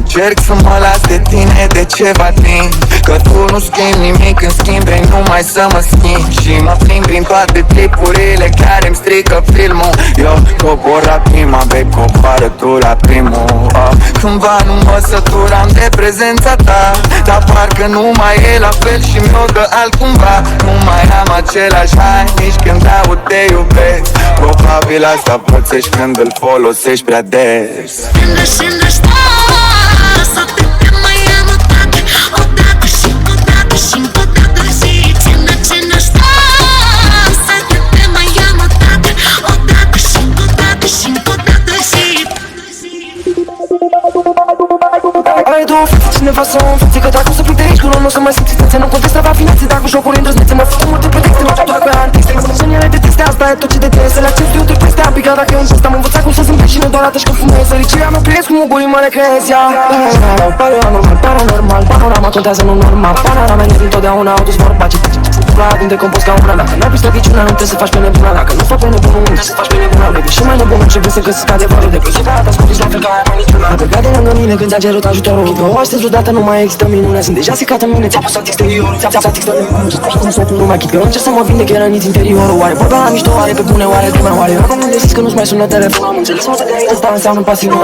Încerc să mă las de tine de ceva timp, că tu nu schimbi nimic, în schimb vrei numai să mă schimbi. Și mă plimb prin toate clipurile care-mi strică filmul. Eu cobor la prima, babe, coboară tu la primul. Cândva nu mă săturam de prezența ta, dar parcă nu mai e la fel și mi-o dă altcumva. Nu mai am același high nici când aud te iubesc. Probabil asta pățești când îl folosești prea des. Să te mai am odată, odată și odată și încă odată și ține ce ne sta. Să te mai am odată, odată și odată și încă odată și. Ai două fițe, cineva să o înfițe, că dacă o să plec de aici, cu nu o să mai simți stația. Nu contesta, va finațe, dar cu jocuri îndrăznețe. Mă făcut multe pretexte, mă tot cu ea în texte. Semnele de texte, asta e tot ce de tine să le accept. Eu trec peste apica, dacă e un gest, am învățat cum să zâmbesc și nu doar atunci când fumez. Săricirea mă priesc cu mugurii, mă le creez, ia. Pare anormal, paranormal, panorama contează, nu normal. Panorama e dintotdeauna, au dus vorba ce la din de compus ca una. Dacă n-ai prins slăbiciunea, nu trebuie să faci pe nebuna. Dacă nu fac pe nebunul, nu trebuie să faci pe nebuna. Baby, și mai nebun începe să găsesc adevărul. De plăsit, ta asculti la fel ca aia niciuna. Am plecat de lângă mine când ți-a cerut ajutorul. Nu aștept vreodată, nu mai există minune. Sunt deja secat în mine, ți-a pus exteriorul. Ți-a exteriorul. Nu mai chit că încerc să mă vindec, că răniți interiorul. Oare vorba la mișto, oare pe bune, oare glumă, oare eu nu unde zis că nu-ți mai sună telefonul. Am înțeles, mă, asta înseamnă pasiune.